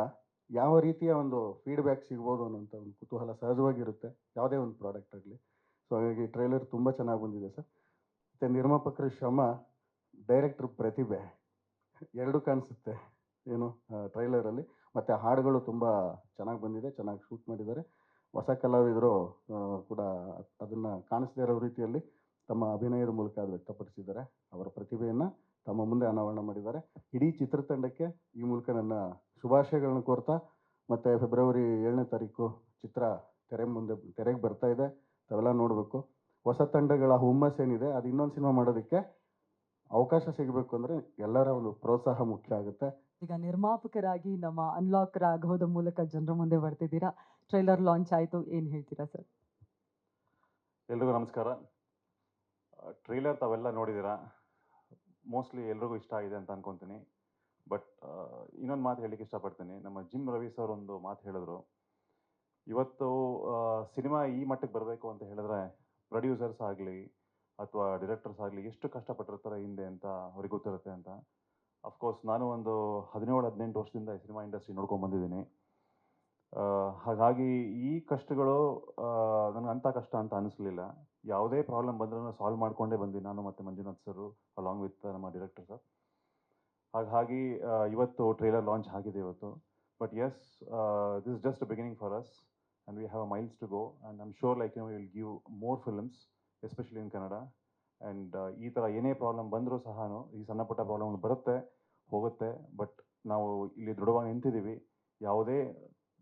S7: ಯಾವ ರೀತಿಯ ಒಂದು ಫೀಡ್ಬ್ಯಾಕ್ ಸಿಗ್ಬೋದು ಅನ್ನೋಂಥ ಒಂದು ಕುತೂಹಲ ಸಹಜವಾಗಿರುತ್ತೆ ಯಾವುದೇ ಒಂದು ಪ್ರಾಡಕ್ಟ್ ಆಗಲಿ. ಸೊ ಹಾಗಾಗಿ ಟ್ರೈಲರ್ ತುಂಬ ಚೆನ್ನಾಗಿ ಬಂದಿದೆ ಸರ್. ಮತ್ತು ನಿರ್ಮಾಪಕರ ಶ್ರಮ, ಡೈರೆಕ್ಟ್ರ್ ಪ್ರತಿಭೆ ಎರಡೂ ಕಾಣಿಸುತ್ತೆ ಏನು ಟ್ರೈಲರಲ್ಲಿ. ಮತ್ತು ಹಾಡುಗಳು ತುಂಬ ಚೆನ್ನಾಗಿ ಬಂದಿದೆ, ಚೆನ್ನಾಗಿ ಶೂಟ್ ಮಾಡಿದ್ದಾರೆ. ಹೊಸ ಕಲಾವಿದರು ಕೂಡ ಅದನ್ನು ಕಾಣಿಸದೇ ಇರೋ ರೀತಿಯಲ್ಲಿ ತಮ್ಮ ಅಭಿನಯದ ಮೂಲಕ ಅದು ವ್ಯಕ್ತಪಡಿಸಿದ್ದಾರೆ. ಅವರ ಪ್ರತಿಭೆಯನ್ನು ತಮ್ಮ ಮುಂದೆ ಅನಾವರಣ ಮಾಡಿದ್ದಾರೆ. ಇಡೀ ಚಿತ್ರತಂಡಕ್ಕೆ ಈ ಮೂಲಕ ನನ್ನ ಶುಭಾಶಯಗಳನ್ನು ಕೋರ್ತಾ, ಮತ್ತು ಫೆಬ್ರವರಿ 7ನೇ ತಾರೀಕು ಚಿತ್ರ ತೆರೆಗೆ ಬರ್ತಾ ಇದೆ, ತಾವೆಲ್ಲ ನೋಡಬೇಕು. ಹೊಸ ತಂಡಗಳ ಹುಮ್ಮಸ್ಸೇನಿದೆ ಅದು ಇನ್ನೊಂದು ಸಿನಿಮಾ ಮಾಡೋದಕ್ಕೆ ಅವಕಾಶ ಸಿಗಬೇಕು ಅಂದರೆ ಎಲ್ಲರ ಒಂದು ಪ್ರೋತ್ಸಾಹ ಮುಖ್ಯ ಆಗುತ್ತೆ.
S6: ಈಗ ನಿರ್ಮಾಪಕರಾಗಿ ನಮ್ಮ ಅನ್ಲಾಕ್ ರಾಘವದ ಮೂಲಕ ಜನರ ಮುಂದೆ ಬರ್ತಿದ್ದೀರಾ. ಟ್ರೈಲರ್ ಲಾಂಚ್ ಆಯಿತು, ಏನು ಹೇಳ್ತೀರಾ ಸರ್?
S8: ಎಲ್ರಿಗೂ ನಮಸ್ಕಾರ. ಟ್ರೈಲರ್ ತಾವೆಲ್ಲ ನೋಡಿದ್ದೀರಾ, ಮೋಸ್ಟ್ಲಿ ಎಲ್ರಿಗೂ ಇಷ್ಟ ಆಗಿದೆ ಅಂತ ಅನ್ಕೊತೀನಿ. ಬಟ್ ಇನ್ನೊಂದು ಮಾತು ಹೇಳಲಿಕ್ಕೆ ಇಷ್ಟಪಡ್ತೀನಿ. ನಮ್ಮ ಜಿಮ್ ರವಿ ಸರ್ ಒಂದು ಮಾತು ಹೇಳಿದ್ರು, ಇವತ್ತು ಸಿನಿಮಾ ಈ ಮಟ್ಟಕ್ಕೆ ಬರಬೇಕು ಅಂತ ಹೇಳಿದ್ರೆ ಪ್ರೊಡ್ಯೂಸರ್ಸ್ ಆಗಲಿ ಅಥವಾ ಡೈರೆಕ್ಟರ್ಸ್ ಆಗಲಿ ಎಷ್ಟು ಕಷ್ಟಪಟ್ಟಿರ್ತಾರೆ ಹಿಂದೆ ಅಂತ ಅವ್ರಿಗೆ ಗೊತ್ತಿರುತ್ತೆ ಅಂತ. ಅಫ್ಕೋರ್ಸ್ ನಾನು ಒಂದು 17-18 ವರ್ಷದಿಂದ ಈ ಸಿನಿಮಾ ಇಂಡಸ್ಟ್ರಿ ನೋಡ್ಕೊಂಡು ಬಂದಿದ್ದೀನಿ. ಹಾಗಾಗಿ ಈ ಕಷ್ಟಗಳು ನನಗೆ ಅಂಥ ಕಷ್ಟ ಅಂತ ಅನಿಸ್ಲಿಲ್ಲ. ಯಾವುದೇ ಪ್ರಾಬ್ಲಮ್ ಬಂದ್ರೂ ಸಾಲ್ವ್ ಮಾಡಿಕೊಂಡೇ ಬಂದ್ವಿ ನಾನು ಮತ್ತು ಮಂಜುನಾಥ್ ಸರು ಅಲಾಂಗ್ ವಿತ್ ನಮ್ಮ ಡೈರೆಕ್ಟರ್ ಸರ್. ಹಾಗಾಗಿ ಇವತ್ತು ಟ್ರೈಲರ್ ಲಾಂಚ್ ಆಗಿದೆ ಇವತ್ತು. But yes, this is just a beginning for us and we have a miles to go and I am sure like will give more films especially in Kannada. And ಈ ಥರ ಏನೇ problem ಬಂದರೂ ಸಹ ಈ ಸಣ್ಣ ಪುಟ್ಟ ಪ್ರಾಬ್ಲಮ್ಗಳು ಬರುತ್ತೆ ಹೋಗುತ್ತೆ, ಬಟ್ ನಾವು ಇಲ್ಲಿ ದೃಢವಾಗಿ ನಿಂತಿದ್ದೀವಿ. ಯಾವುದೇ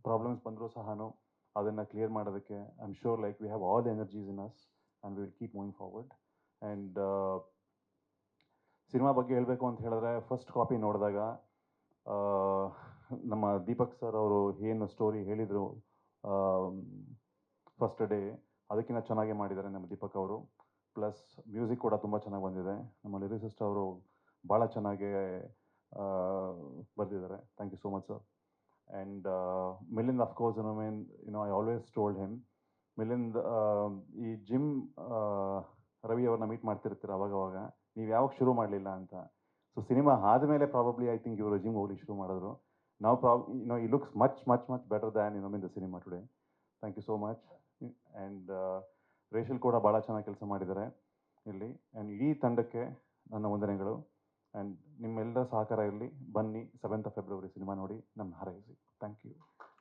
S8: ಪ್ರಾಬ್ಲಮ್ಸ್ ಬಂದರೂ ಸಹ ಅದನ್ನು ಕ್ಲಿಯರ್ ಮಾಡೋದಕ್ಕೆ I am sure like we have all the energies in us and we will keep moving forward. And cinema ಬಗ್ಗೆ ಹೇಳಬೇಕು ಅಂತ ಹೇಳಿದ್ರೆ, ಫಸ್ಟ್ ಕಾಪಿ ನೋಡಿದಾಗ ನಮ್ಮ ದೀಪಕ್ ಸರ್ ಅವರು ಏನು ಸ್ಟೋರಿ ಹೇಳಿದರು ಫಸ್ಟ್ ಡೇ, ಅದಕ್ಕಿಂತ ಚೆನ್ನಾಗೇ ಮಾಡಿದ್ದಾರೆ ನಮ್ಮ ದೀಪಕ್ ಅವರು. ಪ್ಲಸ್ ಮ್ಯೂಸಿಕ್ ಕೂಡ ತುಂಬ ಚೆನ್ನಾಗಿ ಬಂದಿದೆ. ನಮ್ಮ ಲಿರಿಸಿಸ್ಟ್ ಅವರು ಭಾಳ ಚೆನ್ನಾಗಿ ಬರೆದಿದ್ದಾರೆ. Thank you so much sir. And Milind of course I always told him, Milind ಈ ಜಿಮ್ ರವಿ ಅವ್ರನ್ನ ಮೀಟ್ ಮಾಡ್ತಿರ್ತೀರ ಅವಾಗವಾಗ, ನೀವು ಯಾವಾಗ ಶುರು ಮಾಡಲಿಲ್ಲ ಅಂತ. ಸೊ ಸಿನಿಮಾ ಆದಮೇಲೆ ಪ್ರಾಬಬ್ಲಿ ಐ ಥಿಂಕ್ ಇವರು ಜಿಮ್ ಹೋಗ್ಲಿಕ್ಕೆ ಶುರು ಮಾಡಿದ್ರು. ನಾವು ಈ looks much much much better than in the cinema today. Thank you so much. And Rachel ಕೂಡ ಭಾಳ ಚೆನ್ನಾಗಿ ಕೆಲಸ ಮಾಡಿದ್ದಾರೆ ಇಲ್ಲಿ. ಆ್ಯಂಡ್ ಇಡೀ ತಂಡಕ್ಕೆ ನನ್ನ ವಂದನೆಗಳು. ಆ್ಯಂಡ್ ನಿಮ್ಮೆಲ್ಲರ ಸಹಕಾರ ಇರಲಿ. ಬನ್ನಿ 7th ಫೆಬ್ರವರಿ ಸಿನಿಮಾ ನೋಡಿ, ನಮ್ಮ ಹಾರೈಸಿ. Thank you.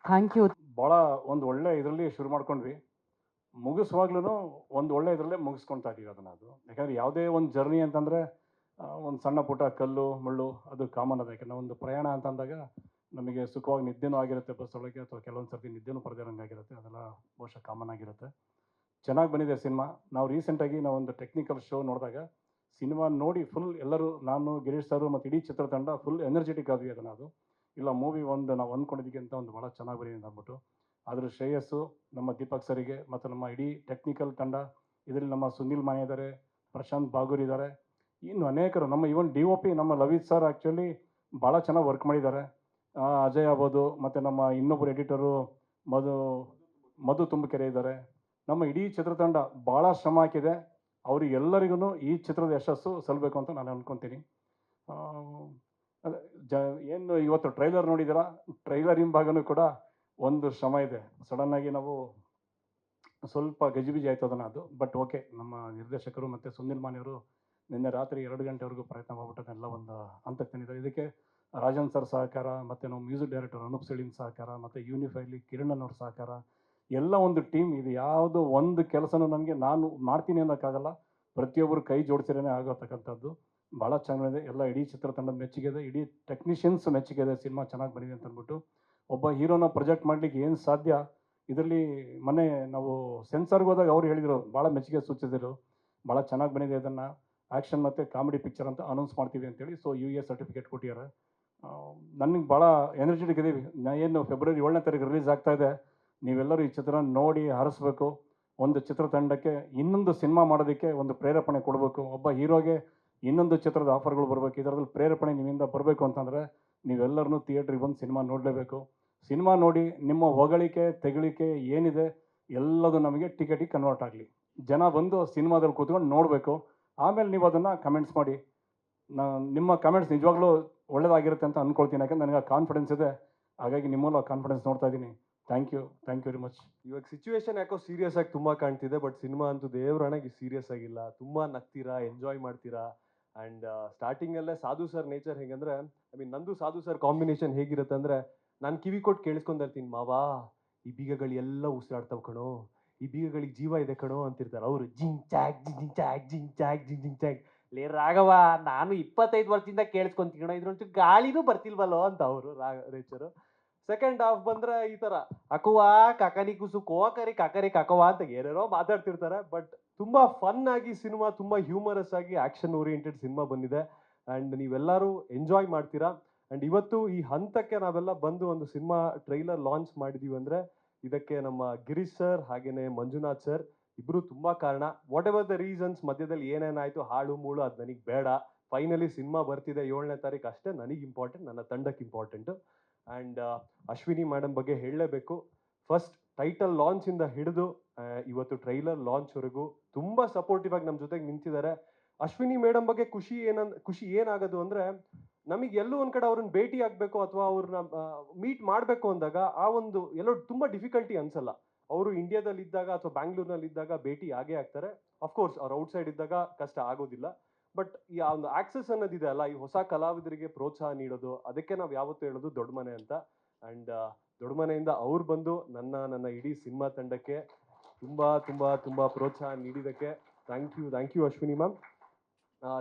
S6: Thank you.
S9: ಭಾಳ ಒಂದು ಒಳ್ಳೆ ಇದರಲ್ಲಿ ಶುರು ಮಾಡ್ಕೊಂಡ್ವಿ, ಮುಗಿಸುವಾಗ್ಲೂ ಒಂದು ಒಳ್ಳೆ ಇದರಲ್ಲೇ ಮುಗಿಸ್ಕೊಳ್ತಾ ಇದ್ದೀವಿ ಅದನ್ನು. ಅದು ಯಾಕಂದರೆ ಯಾವುದೇ ಒಂದು ಜರ್ನಿ ಅಂತಂದರೆ ಒಂದು ಸಣ್ಣ ಪುಟ್ಟ ಕಲ್ಲು ಮುಳ್ಳು ಅದು ಕಾಮನ್ ಅದ. ಯಾಕಂದರೆ ಒಂದು ಪ್ರಯಾಣ ಅಂತಂದಾಗ ನಮಗೆ ಸುಖವಾಗಿ ನಿದ್ದೆನೂ ಆಗಿರುತ್ತೆ ಬಸ್ ಒಳಗೆ, ಅಥವಾ ಕೆಲವೊಂದು ಸರ್ತಿ ನಿದ್ದೆನೂ ಪಡೆದಿರೋಂಗಾಗಿರುತ್ತೆ. ಅದೆಲ್ಲ ಬಹುಶಃ ಕಾಮನ್ ಆಗಿರುತ್ತೆ. ಚೆನ್ನಾಗಿ ಬಂದಿದೆ ಸಿನಿಮಾ. ನಾವು ರೀಸೆಂಟಾಗಿ ನಾವೊಂದು ಟೆಕ್ನಿಕಲ್ ಶೋ ನೋಡಿದಾಗ ಸಿನಿಮಾ ನೋಡಿ ಫುಲ್ ಎಲ್ಲರೂ, ನಾನು ಗಿರೀಶ್ ಸರು ಮತ್ತು ಇಡೀ ಚಿತ್ರತಂಡ ಫುಲ್ ಎನರ್ಜೆಟಿಕ್ ಆದ್ವಿ ಅದನ್ನು. ಅದು ಇಲ್ಲ ಮೂವಿ ನಾವು ಅಂದ್ಕೊಂಡಿದ್ದಕ್ಕೆ ಅಂತ ಒಂದು ಭಾಳ ಚೆನ್ನಾಗಿ ಬರೀದೆ ಅಂದ್ಬಿಟ್ಟು. ಆದರೂ ಶ್ರೇಯಸ್ಸು ನಮ್ಮ ದೀಪಕ್ ಸರಿಗೆ ಮತ್ತು ನಮ್ಮ ಇಡೀ ಟೆಕ್ನಿಕಲ್ ತಂಡ, ಇದರಲ್ಲಿ ನಮ್ಮ ಸುನಿಲ್ ಮಾನೆ ಇದ್ದಾರೆ, ಪ್ರಶಾಂತ್ ಬಾಗೂರ್ ಇದ್ದಾರೆ, ಇನ್ನು ಅನೇಕರು, ನಮ್ಮ ಇವನ್ DOP ನಮ್ಮ ಲವಿತ್ ಸರ್ ಆ್ಯಕ್ಚುಲಿ ಭಾಳ ಚೆನ್ನಾಗಿ ವರ್ಕ್ ಮಾಡಿದ್ದಾರೆ. ಅಜಯ್ ಆಗ್ಬೋದು, ಮತ್ತು ನಮ್ಮ ಇನ್ನೊಬ್ಬರು ಎಡಿಟರು ಮಧು ತುಂಬಕೆರೆ ಇದ್ದಾರೆ. ನಮ್ಮ ಇಡೀ ಚಿತ್ರತಂಡ ಭಾಳ ಶ್ರಮ ಹಾಕಿದೆ. ಅವರಿಗೆಲ್ಲರಿಗೂ ಈ ಚಿತ್ರದ ಯಶಸ್ಸು ಸಲ್ಲಬೇಕು ಅಂತ ನಾನು ಅಂದ್ಕೊತೀನಿ. ಏನು ಇವತ್ತು ಟ್ರೈಲರ್ ನೋಡಿದ್ದೀರಾ, ಟ್ರೈಲರ್ ಹಿಂಭಾಗನೂ ಕೂಡ ಒಂದು ಶ್ರಮ ಇದೆ. ಸಡನ್ನಾಗಿ ನಾವು ಸ್ವಲ್ಪ ಗಜಿಬಿಜಿ ಆಯ್ತು ಅದನ್ನು. ಅದು ಬಟ್ ಓಕೆ, ನಮ್ಮ ನಿರ್ದೇಶಕರು ಮತ್ತು ಸುನಿಲ್ ಮಾನೆಯವರು ನಿನ್ನೆ ರಾತ್ರಿ 2 ಗಂಟೆವರೆಗೂ ಪ್ರಯತ್ನ ಮಾಡ್ಬಿಟ್ಟದನ್ನೆಲ್ಲ ಒಂದು ಹಂತಕ್ಕೆ ತಂದಿದ್ದಾರೆ. ಇದಕ್ಕೆ ರಾಜನ್ ಸರ್ ಸಹಕಾರ, ಮತ್ತು ನಾವು ಮ್ಯೂಸಿಕ್ ಡೈರೆಕ್ಟರ್ ಅನೂಪ್ ಸಿಳಿನ್ ಸಹಕಾರ, ಮತ್ತು ಯೂನಿಫೈಲಿ ಕಿರಣ್ ಅವ್ರ ಸಹಕಾರ, ಎಲ್ಲ ಒಂದು ಟೀಮ್. ಇದು ಯಾವುದೋ ಒಂದು ಕೆಲಸನೂ ನನಗೆ ನಾನು ಮಾಡ್ತೀನಿ ಅನ್ನೋಕ್ಕಾಗಲ್ಲ, ಪ್ರತಿಯೊಬ್ಬರು ಕೈ ಜೋಡಿಸಿರೇ ಆಗೋತಕ್ಕಂಥದ್ದು. ಭಾಳ ಚೆನ್ನಾಗಿದೆ. ಎಲ್ಲ ಇಡೀ ಚಿತ್ರತಂಡದ ಮೆಚ್ಚುಗೆ ಇದೆ, ಇಡೀ ಟೆಕ್ನಿಷಿಯನ್ಸ್ ಮೆಚ್ಚುಗೆ ಇದೆ. ಸಿನಿಮಾ ಚೆನ್ನಾಗಿ ಬಂದಿದೆ ಅಂತ ಅಂದ್ಬಿಟ್ಟು ಒಬ್ಬ ಹೀರೋನ ಪ್ರೊಜೆಕ್ಟ್ ಮಾಡಲಿಕ್ಕೆ ಏನು ಸಾಧ್ಯ ಇದರಲ್ಲಿ. ಮೊನ್ನೆ ನಾವು ಸೆನ್ಸಾರ್ಗೆ ಹೋದಾಗ ಅವ್ರು ಹೇಳಿದರು, ಭಾಳ ಮೆಚ್ಚುಗೆ ಸೂಚಿಸಿದರು, ಭಾಳ ಚೆನ್ನಾಗಿ ಬಂದಿದೆ, ಇದನ್ನು ಆ್ಯಕ್ಷನ್ ಮತ್ತು ಕಾಮಿಡಿ ಪಿಕ್ಚರ್ ಅಂತ ಅನೌನ್ಸ್ ಮಾಡ್ತೀವಿ ಅಂತೇಳಿ. ಸೊ UA ಸರ್ಟಿಫಿಕೇಟ್ ಕೊಟ್ಟಿದ್ದಾರೆ. ನನಗೆ ಭಾಳ ಎನರ್ಜೆಟಿಕ್ ಇದೀವಿ. ಏನು ಫೆಬ್ರವರಿ 7ನೇ ತಾರೀಕು ರಿಲೀಸ್ ಆಗ್ತಾ ಇದೆ. ನೀವೆಲ್ಲರೂ ಈ ಚಿತ್ರ ನೋಡಿ ಹರಿಸ್ಬೇಕು. ಒಂದು ಚಿತ್ರತಂಡಕ್ಕೆ ಇನ್ನೊಂದು ಸಿನಿಮಾ ಮಾಡೋದಕ್ಕೆ ಒಂದು ಪ್ರೇರೇಪಣೆ ಕೊಡಬೇಕು. ಒಬ್ಬ ಹೀರೋಗೆ ಇನ್ನೊಂದು ಚಿತ್ರದ ಆಫರ್ಗಳು ಬರಬೇಕು. ಇದರಲ್ಲಿ ಪ್ರೇರೇಪಣೆ ನಿಮ್ಮಿಂದ ಬರಬೇಕು ಅಂತಂದರೆ ನೀವೆಲ್ಲರೂ ಥಿಯೇಟ್ರಿಗೆ ಬಂದು ಸಿನಿಮಾ ನೋಡಲೇಬೇಕು. ಸಿನಿಮಾ ನೋಡಿ ನಿಮ್ಮ ಹೊಗಳಿಕೆ ತೆಗಳಿಕೆ ಏನಿದೆ ಎಲ್ಲದು ನಮಗೆ ಟಿಕೆಟಿಗೆ ಕನ್ವರ್ಟ್ ಆಗಲಿ. ಜನ ಬಂದು ಸಿನಿಮಾದಲ್ಲಿ ಕೂತ್ಕೊಂಡು ನೋಡಬೇಕು. ಆಮೇಲೆ ನೀವು ಅದನ್ನು ಕಮೆಂಟ್ಸ್ ಮಾಡಿ. ನಿಮ್ಮ ಕಮೆಂಟ್ಸ್ ನಿಜವಾಗ್ಲೂ ಒಳ್ಳೆಯದಾಗಿರುತ್ತೆ ಅಂತ ಅಂದ್ಕೊಳ್ತೀನಿ, ಯಾಕಂದ್ರೆ ನನಗೆ ಕಾನ್ಫಿಡೆನ್ಸ್ ಇದೆ. ಹಾಗಾಗಿ ನಿಮ್ಮಲ್ಲೂ ಕಾನ್ಫಿಡೆನ್ಸ್ ನೋಡ್ತಾ ಇದ್ದೀನಿ. Thank you very much.
S10: ಇವಾಗ ಸಿಚುವೇಶನ್ ಯಾಕೋ ಸೀರಿಯಸ್ ಆಗಿ ತುಂಬ ಕಾಣ್ತಿದೆ, ಬಟ್ ಸಿನಿಮಾ ಅಂತೂ ದೇವ್ರಣೆಗೆ ಸೀರಿಯಸ್ ಆಗಿಲ್ಲ. ತುಂಬ ನಗ್ತೀರಾ, ಎಂಜಾಯ್ ಮಾಡ್ತೀರಾ. ಆ್ಯಂಡ್ ಸ್ಟಾರ್ಟಿಂಗಲ್ಲೇ ಸಾಧು ಸರ್ ನೇಚರ್ ಹೇಗಂದರೆ, ನಂದು ಸಾಧು ಸರ್ ಕಾಂಬಿನೇಷನ್ ಹೇಗಿರುತ್ತೆ ಅಂದರೆ, ನಾನು ಕಿವಿ ಕೊಟ್ಟು ಕೇಳಿಸ್ಕೊಂಡಿರ್ತೀನಿ, ಮಾವಾ ಈ ಬೀಗಗಳೆಲ್ಲ ಉಸಿರಾಡ್ತಾವ್ ಕಣೋ, ಈ ಬೀಗಗಳಿಗೆ ಜೀವ ಇದೆ ಕಣೋ ಅಂತಿರ್ತಾರೆ. ಅವರು ಜಿಂಗ್ ಚಾಕ್ ಜಿಂಗ್ ಚಾಕ್ ಜಿಂಗ್ ಚಾಕ್ ಜಿಂಗ್ ಚಾಕ್. ಲೇ ರಾಘವ, ನಾನು 25 ವರ್ಷದಿಂದ ಕೇಳಿಸ್ಕೊಂತೀನಿ ಕಣೋ, ಇದ್ರೊಂಚು ಗಾಳಿನೂ ಬರ್ತಿಲ್ವಲ್ಲೋ ಅಂತ ಅವರು ನೇಚರು. ಸೆಕೆಂಡ್ ಹಾಫ್ ಬಂದರೆ ಈ ಥರ ಅಕುವಾ ಕಕನಿ ಕುಸು ಕೋಕರಿ ಕಕರಿ ಕಕವಾ ಅಂತ ಏನೇನೋ ಮಾತಾಡ್ತಿರ್ತಾರೆ. ಬಟ್ ತುಂಬ ಫನ್ ಆಗಿ ಸಿನಿಮಾ, ತುಂಬ ಹ್ಯೂಮರಸ್ ಆಗಿ ಆ್ಯಕ್ಷನ್ ಓರಿಯೆಂಟೆಡ್ ಸಿನಿಮಾ ಬಂದಿದೆ ಆ್ಯಂಡ್ ನೀವೆಲ್ಲರೂ ಎಂಜಾಯ್ ಮಾಡ್ತೀರಾ. ಆ್ಯಂಡ್ ಇವತ್ತು ಈ ಹಂತಕ್ಕೆ ನಾವೆಲ್ಲ ಬಂದು ಒಂದು ಸಿನಿಮಾ ಟ್ರೈಲರ್ ಲಾಂಚ್ ಮಾಡಿದ್ದೀವಿ ಅಂದರೆ ಇದಕ್ಕೆ ನಮ್ಮ ಗಿರೀಶ್ ಸರ್ ಹಾಗೆಯೇ ಮಂಜುನಾಥ್ ಸರ್ ಇಬ್ಬರು ತುಂಬ ಕಾರಣ. ವಾಟ್ ಎವರ್ ದ ರೀಸನ್ಸ್, ಮಧ್ಯದಲ್ಲಿ ಏನೇನಾಯಿತು ಹಾಳು ಮೂಳು ಅದು ನನಗೆ ಬೇಡ. ಫೈನಲಿ ಸಿನಿಮಾ ಬರ್ತಿದೆ 7ನೇ ತಾರೀಕು, ಅಷ್ಟೇ ನನಗೆ ಇಂಪಾರ್ಟೆಂಟ್, ನನ್ನ ತಂಡಕ್ಕೆ ಇಂಪಾರ್ಟೆಂಟು. ಆ್ಯಂಡ್ ಅಶ್ವಿನಿ ಮೇಡಮ್ ಬಗ್ಗೆ ಹೇಳಲೇಬೇಕು. ಫಸ್ಟ್ ಟೈಟಲ್ ಲಾಂಚಿಂದ ಹಿಡಿದು ಇವತ್ತು ಟ್ರೈಲರ್ ಲಾಂಚ್ವರೆಗೂ ತುಂಬ ಸಪೋರ್ಟಿವ್ ಆಗಿ ನಮ್ಮ ಜೊತೆಗೆ ನಿಂತಿದ್ದಾರೆ. ಅಶ್ವಿನಿ ಮೇಡಮ್ ಬಗ್ಗೆ ಖುಷಿ ಏನಾಗೋದು ಅಂದರೆ, ನಮಗೆ ಎಲ್ಲೋ ಒಂದು ಕಡೆ ಅವ್ರನ್ನ ಭೇಟಿ ಆಗಬೇಕು ಅಥವಾ ಅವ್ರನ್ನ ಮೀಟ್ ಮಾಡಬೇಕು ಅಂದಾಗ ಆ ಒಂದು ಎಲ್ಲೋ ತುಂಬ ಡಿಫಿಕಲ್ಟಿ ಅನ್ಸಲ್ಲ. ಅವರು ಇಂಡಿಯಾದಲ್ಲಿ ಇದ್ದಾಗ ಅಥವಾ ಬ್ಯಾಂಗ್ಳೂರ್ನಲ್ಲಿ ಇದ್ದಾಗ ಭೇಟಿ ಆಗೇ ಆಗ್ತಾರೆ. ಅಫ್ಕೋರ್ಸ್ ಅವ್ರು ಔಟ್ಸೈಡ್ ಇದ್ದಾಗ ಕಷ್ಟ ಆಗೋದಿಲ್ಲ. ಬಟ್ ಈ ಆ ಒಂದು ಆಕ್ಸೆಸ್ ಅನ್ನೋದಿದೆ ಅಲ್ಲ, ಈ ಹೊಸ ಕಲಾವಿದರಿಗೆ ಪ್ರೋತ್ಸಾಹ ನೀಡೋದು, ಅದಕ್ಕೆ ನಾವು ಯಾವತ್ತೂ ಹೇಳೋದು ದೊಡ್ಡ ಮನೆ ಅಂತ. ಆ್ಯಂಡ್ ದೊಡ್ಡ ಮನೆಯಿಂದ ಅವ್ರು ಬಂದು ನನ್ನ ಇಡೀ ಸಿನಿಮಾ ತಂಡಕ್ಕೆ ತುಂಬ ತುಂಬ ತುಂಬ ಪ್ರೋತ್ಸಾಹ ನೀಡಿದ್ದಕ್ಕೆ thank you Ashwini ma'am.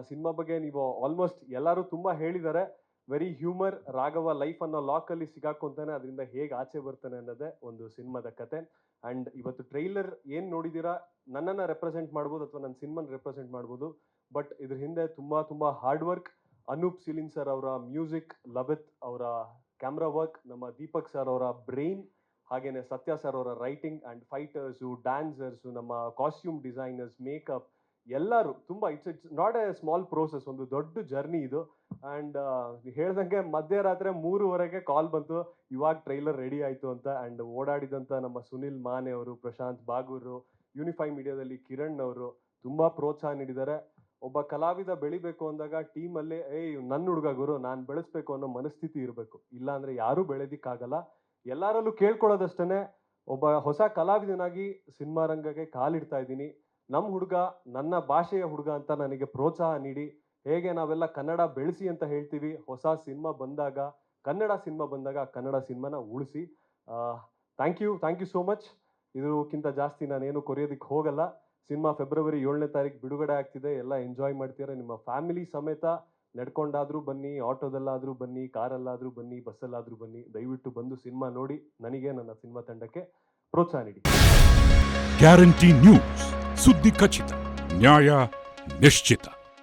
S10: Cinema ಬಗ್ಗೆ ನೀವು ಆಲ್ಮೋಸ್ಟ್ ಎಲ್ಲರೂ ತುಂಬ ಹೇಳಿದ್ದಾರೆ. ವೆರಿ ಹ್ಯೂಮರ್, ರಾಘವ ಲೈಫ್ ಅನ್ನೋ ಲಾಕಲ್ಲಿ ಸಿಗಾಕೊಂತಾನೆ, ಅದರಿಂದ ಹೇಗೆ ಆಚೆ ಬರ್ತಾನೆ ಅನ್ನೋದೇ ಒಂದು ಸಿನಿಮಾದ ಕತೆ. ಆ್ಯಂಡ್ ಇವತ್ತು ಟ್ರೈಲರ್ ಏನು ನೋಡಿದ್ದೀರಾ, ನನ್ನನ್ನು ರೆಪ್ರೆಸೆಂಟ್ ಮಾಡ್ಬೋದು ಅಥವಾ ನನ್ನ ಸಿನಿಮಾನ ರೆಪ್ರೆಸೆಂಟ್ ಮಾಡ್ಬೋದು. ಬಟ್ ಇದ್ರ ಹಿಂದೆ ತುಂಬ hard work, Anoop Seelin sir ಅವರ ಮ್ಯೂಸಿಕ್, ಲಬಿತ್ ಅವರ ಕ್ಯಾಮ್ರಾ ವರ್ಕ್, ನಮ್ಮ ದೀಪಕ್ ಸರ್ ಅವರ ಬ್ರೈನ್, ಹಾಗೆಯೇ ಸತ್ಯ ಸರ್ ಅವರ ರೈಟಿಂಗ್ ಆ್ಯಂಡ್ ಫೈಟರ್ಸು, ಡ್ಯಾನ್ಸರ್ಸು, ನಮ್ಮ ಕಾಸ್ಟ್ಯೂಮ್ ಡಿಸೈನರ್ಸ್, ಮೇಕಪ್ ಎಲ್ಲರೂ ತುಂಬ it's not A small process, ಒಂದು ದೊಡ್ಡ ಜರ್ನಿ ಇದು. ಆ್ಯಂಡ್ ಹೇಳ್ದಂಗೆ ಮಧ್ಯರಾತ್ರಿ 3:30ಗೆ ಕಾಲ್ ಬಂತು, ಇವಾಗ ಟ್ರೈಲರ್ ರೆಡಿ ಆಯಿತು ಅಂತ. ಆ್ಯಂಡ್ ಓಡಾಡಿದಂಥ ನಮ್ಮ ಸುನಿಲ್ ಮಾನೆ ಅವರು, ಪ್ರಶಾಂತ್ ಬಾಗೂರು, ಯೂನಿಫೈ ಮೀಡಿಯಾದಲ್ಲಿ ಕಿರಣ್ ಅವರು ತುಂಬ ಪ್ರೋತ್ಸಾಹ ನೀಡಿದ್ದಾರೆ. ಒಬ್ಬ ಕಲಾವಿದ ಬೆಳಿಬೇಕು ಅಂದಾಗ ಟೀಮಲ್ಲಿ ನನ್ನ ಹುಡುಗ ಗುರು ನಾನು ಬೆಳೆಸ್ಬೇಕು ಅನ್ನೋ ಮನಸ್ಥಿತಿ ಇರಬೇಕು, ಇಲ್ಲಾಂದರೆ ಯಾರೂ ಬೆಳೆದಿಕ್ಕಾಗಲ್ಲ. ಎಲ್ಲರಲ್ಲೂ ಕೇಳ್ಕೊಳ್ಳೋದಷ್ಟೇ, ಒಬ್ಬ ಹೊಸ ಕಲಾವಿದನಾಗಿ ಸಿನಿಮಾ ರಂಗಕ್ಕೆ ಕಾಲಿಡ್ತಾ ಇದ್ದೀನಿ. ನಮ್ಮ ಹುಡುಗ ನನ್ನ ಭಾಷೆಯ ಹುಡುಗ ಅಂತ ನನಗೆ ಪ್ರೋತ್ಸಾಹ ನೀಡಿ, ಹೇಗೆ ನಾವೆಲ್ಲ ಕನ್ನಡ ಬೆಳೆಸಿ ಅಂತ ಹೇಳ್ತೀವಿ, ಹೊಸ ಸಿನಿಮಾ ಬಂದಾಗ, ಕನ್ನಡ ಸಿನಿಮಾನ ಉಳಿಸಿ. Thank you so much. ಇದಕ್ಕಿಂತ ಜಾಸ್ತಿ ನಾನೇನು ಕೊರಿಯೋದಕ್ಕೆ ಹೋಗಲ್ಲ. ಸಿನಿಮಾ ಫೆಬ್ರವರಿ 7ನೇ ತಾರೀಕು ಬಿಡುಗಡೆ ಆಗ್ತಿದೆ. ಎಲ್ಲ ಎಂಜಾಯ್ ಮಾಡ್ತೀರಾ. ನಿಮ್ಮ ಫ್ಯಾಮಿಲಿ ಸಮೇತ ನಡ್ಕೊಂಡಾದರೂ ಬನ್ನಿ, ಆಟೋದಲ್ಲಾದರೂ ಬನ್ನಿ, ಕಾರಲ್ಲಾದರೂ ಬನ್ನಿ, ಬಸ್ಸಲ್ಲಾದರೂ ಬನ್ನಿ. ದಯವಿಟ್ಟು ಬಂದು ಸಿನಿಮಾ ನೋಡಿ ನನಗೆ, ನನ್ನ ಸಿನಿಮಾ ತಂಡಕ್ಕೆ ಪ್ರೋತ್ಸಾಹ ನೀಡಿ.
S11: ಗ್ಯಾರಂಟಿ ನ್ಯೂಸ್, ಸುದ್ದಿ ಖಚಿತ, ನ್ಯಾಯ ನಿಶ್ಚಿತ.